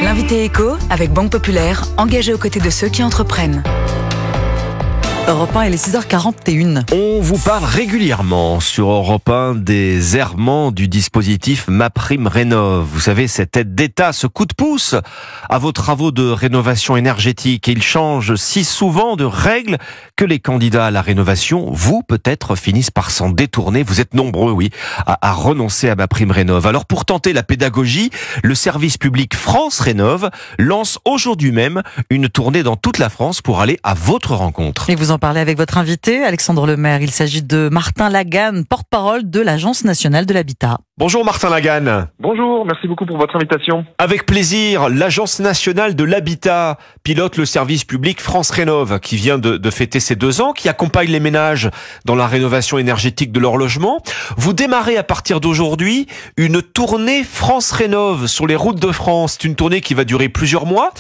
L'invité éco avec Banque Populaire, engagé aux côtés de ceux qui entreprennent. Europe 1, il est 6h41. On vous parle régulièrement sur Europe 1 des errements du dispositif MaPrimeRénov'. Vous savez, cette aide d'État, ce coup de pouce à vos travaux de rénovation énergétique. Et il change si souvent de règles que les candidats à la rénovation, vous peut-être, finissent par s'en détourner. Vous êtes nombreux, oui, à renoncer à MaPrimeRénov'. Alors pour tenter la pédagogie, le service public France Rénov' lance aujourd'hui même une tournée dans toute la France pour aller à votre rencontre. Et vous en parlez avec votre invité, Alexandre Lemaire. Il s'agit de Martin Laganne, porte-parole de l'Agence nationale de l'habitat. Bonjour Martin Laganne. Bonjour, merci beaucoup pour votre invitation. Avec plaisir, l'Agence nationale de l'habitat pilote le service public France Rénov' qui vient de fêter ses 2 ans, qui accompagne les ménages dans la rénovation énergétique de leur logement. Vous démarrez à partir d'aujourd'hui une tournée France Rénov' sur les routes de France. C'est une tournée qui va durer plusieurs mois.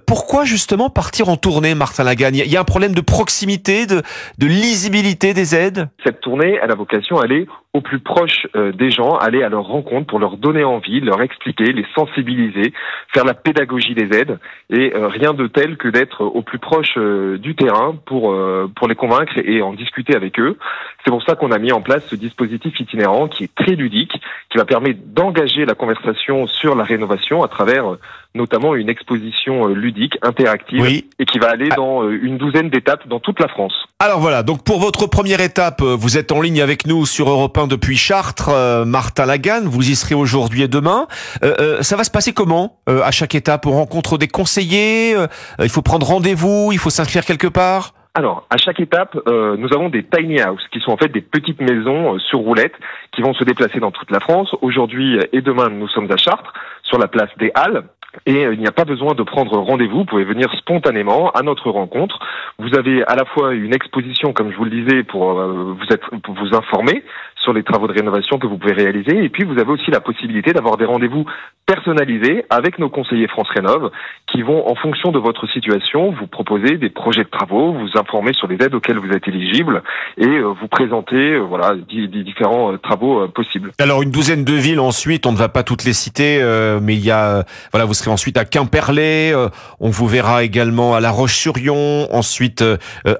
Pourquoi justement partir en tournée, Martin Laganne ? Il y a un problème de proximité, de lisibilité des aides ? Cette tournée, elle a vocation à aller au plus proche des gens, aller à leur rencontre pour leur donner envie, leur expliquer, les sensibiliser, faire la pédagogie des aides et rien de tel que d'être au plus proche du terrain pour les convaincre et en discuter avec eux. C'est pour ça qu'on a mis en place ce dispositif itinérant qui est très ludique, qui va permettre d'engager la conversation sur la rénovation à travers notamment une exposition ludique, interactive, oui, et qui va aller dans une douzaine d'étapes dans toute la France. Alors voilà, donc pour votre première étape, vous êtes en ligne avec nous sur Europe 1 depuis Chartres, Martin Laganne, vous y serez aujourd'hui et demain. Ça va se passer comment à chaque étape ? On rencontre des conseillers, il faut prendre rendez-vous, il faut s'inscrire quelque part ? Alors, à chaque étape, nous avons des tiny houses, qui sont en fait des petites maisons sur roulettes, qui vont se déplacer dans toute la France. Aujourd'hui et demain, nous sommes à Chartres, sur la place des Halles. Et il n'y a pas besoin de prendre rendez-vous, vous pouvez venir spontanément à notre rencontre. Vous avez à la fois une exposition, comme je vous le disais, pour vous informer sur les travaux de rénovation que vous pouvez réaliser. Et puis vous avez aussi la possibilité d'avoir des rendez-vous personnalisés avec nos conseillers France Rénov' qui vont, en fonction de votre situation, vous proposer des projets de travaux, vous informer sur les aides auxquelles vous êtes éligible et vous présenter des différents travaux possibles. Alors une douzaine de villes ensuite, on ne va pas toutes les citer, mais il y a vous serez ensuite à Quimperlé, on vous verra également à La Roche-sur-Yon, ensuite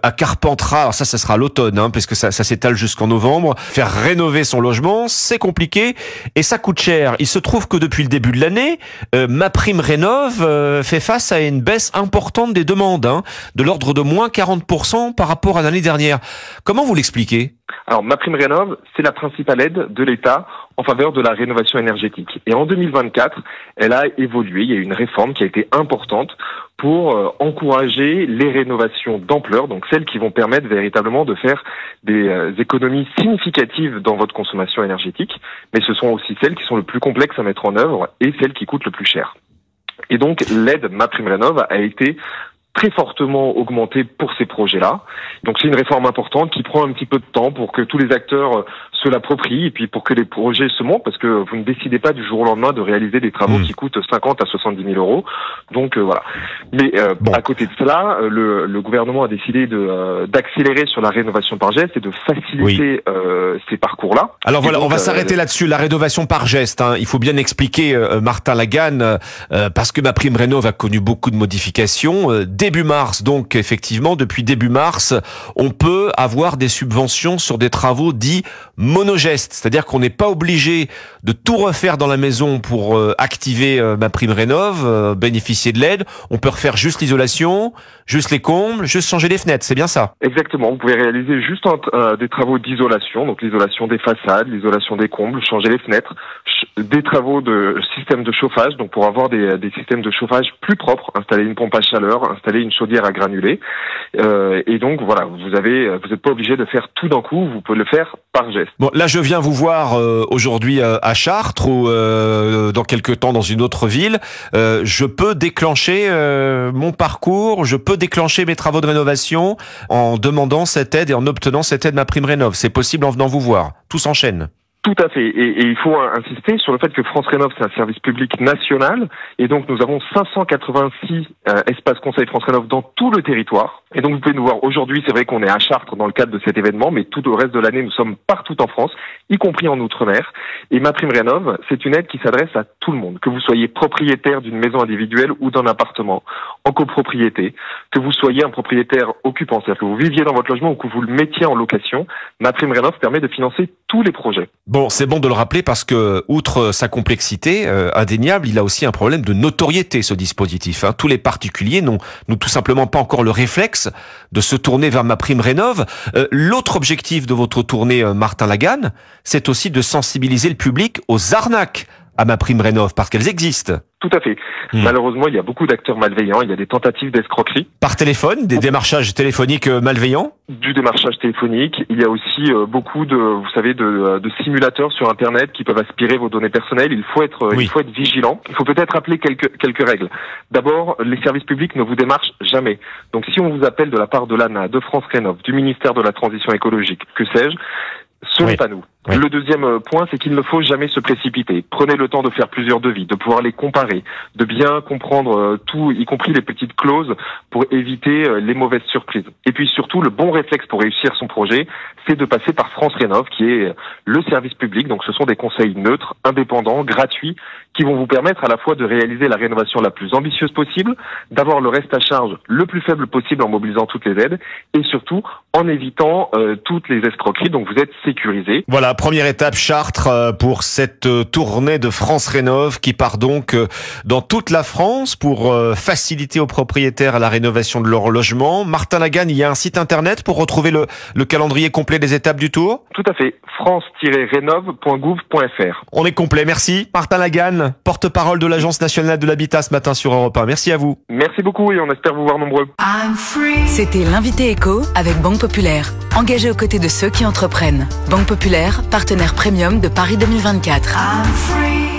à Carpentras. Alors ça sera à l'automne, parce que ça s'étale jusqu'en novembre. Faire rénover son logement, c'est compliqué et ça coûte cher. Il se trouve que depuis le début de l'année, MaPrimeRénov' fait face à une baisse importante des demandes, de l'ordre de moins 40% par rapport à l'année dernière. Comment vous l'expliquez ? Alors, MaPrimeRénov', c'est la principale aide de l'État en faveur de la rénovation énergétique. Et en 2024, elle a évolué. Il y a eu une réforme qui a été importante pour encourager les rénovations d'ampleur, donc celles qui vont permettre véritablement de faire des économies significatives dans votre consommation énergétique, mais ce sont aussi celles qui sont le plus complexes à mettre en œuvre et celles qui coûtent le plus cher. Et donc, l'aide MaPrimeRénov' a été très fortement augmenté pour ces projets-là. Donc c'est une réforme importante qui prend un petit peu de temps pour que tous les acteurs se l'approprient et puis pour que les projets se montent, parce que vous ne décidez pas du jour au lendemain de réaliser des travaux qui coûtent 50 à 70 000 euros. Donc voilà. Mais à côté de cela, le gouvernement a décidé d'accélérer sur la rénovation par geste et de faciliter ces parcours-là. Alors voilà, on va s'arrêter là-dessus. La rénovation par geste, il faut bien expliquer, Martin Laganne, parce que MaPrimeRénov' a connu beaucoup de modifications. Début mars, donc effectivement, depuis début mars, on peut avoir des subventions sur des travaux dits monogestes, c'est-à-dire qu'on n'est pas obligé de tout refaire dans la maison pour activer MaPrimeRénov', bénéficier de l'aide. On peut refaire juste l'isolation, juste les combles, juste changer les fenêtres, c'est bien ça ? Exactement, vous pouvez réaliser juste des travaux d'isolation, donc l'isolation des façades, l'isolation des combles, changer les fenêtres, des travaux de système de chauffage, donc pour avoir des systèmes de chauffage plus propres, installer une pompe à chaleur, installer une chaudière à granulés, et donc voilà, vous n'êtes pas obligé de faire tout d'un coup, vous pouvez le faire par geste. Bon, là je viens vous voir aujourd'hui à Chartres ou dans quelques temps dans une autre ville. Je peux déclencher mon parcours, je peux déclencher mes travaux de rénovation en demandant cette aide et en obtenant cette aide MaPrimeRénov'. C'est possible en venant vous voir. Tout s'enchaîne. Tout à fait. Et il faut insister sur le fait que France Rénov, c'est un service public national. Et donc, nous avons 586 espaces conseils France Rénov dans tout le territoire. Et donc, vous pouvez nous voir aujourd'hui. C'est vrai qu'on est à Chartres dans le cadre de cet événement, mais tout le reste de l'année, nous sommes partout en France, y compris en Outre-mer. Et MaPrimeRénov, c'est une aide qui s'adresse à tout le monde. Que vous soyez propriétaire d'une maison individuelle ou d'un appartement en copropriété, que vous soyez un propriétaire occupant, c'est-à-dire que vous viviez dans votre logement ou que vous le mettiez en location, MaPrimeRénov permet de financer tous les projets. Bon, c'est bon de le rappeler parce que, outre sa complexité indéniable, il a aussi un problème de notoriété, ce dispositif. Tous les particuliers n'ont tout simplement pas encore le réflexe de se tourner vers MaPrimeRénov. L'autre objectif de votre tournée, Martin Laganne, c'est aussi de sensibiliser le public aux arnaques à MaPrimeRénov, parce qu'elles existent. Tout à fait. Malheureusement, il y a beaucoup d'acteurs malveillants, il y a des tentatives d'escroquerie. Par téléphone, des démarchages téléphoniques malveillants? Du démarchage téléphonique. Il y a aussi beaucoup de simulateurs sur Internet qui peuvent aspirer vos données personnelles. Il faut être vigilant. Il faut peut-être rappeler quelques règles. D'abord, les services publics ne vous démarchent jamais. Donc, si on vous appelle de la part de l'ANA, de France Rénov, du ministère de la Transition écologique, que sais-je, ce n'est pas nous. Oui. Le deuxième point, c'est qu'il ne faut jamais se précipiter. Prenez le temps de faire plusieurs devis, de pouvoir les comparer, de bien comprendre tout, y compris les petites clauses, pour éviter les mauvaises surprises. Et puis surtout, le bon réflexe pour réussir son projet, c'est de passer par France Rénov, qui est le service public. Donc ce sont des conseils neutres, indépendants, gratuits, qui vont vous permettre à la fois de réaliser la rénovation la plus ambitieuse possible, d'avoir le reste à charge le plus faible possible en mobilisant toutes les aides, et surtout en évitant toutes les escroqueries. Donc vous êtes sécurisé. Voilà, première étape, Chartres, pour cette tournée de France Rénov qui part donc dans toute la France pour faciliter aux propriétaires la rénovation de leur logement. Martin Laganne, il y a un site internet pour retrouver le calendrier complet des étapes du tour? Tout à fait, france-rénov.gouv.fr. On est complet, merci. Martin Laganne, porte-parole de l'Agence nationale de l'habitat ce matin sur Europe 1. Merci à vous. Merci beaucoup et on espère vous voir nombreux. C'était l'invité éco avec Banque Populaire, engagé aux côtés de ceux qui entreprennent. Banque Populaire, partenaire premium de Paris 2024.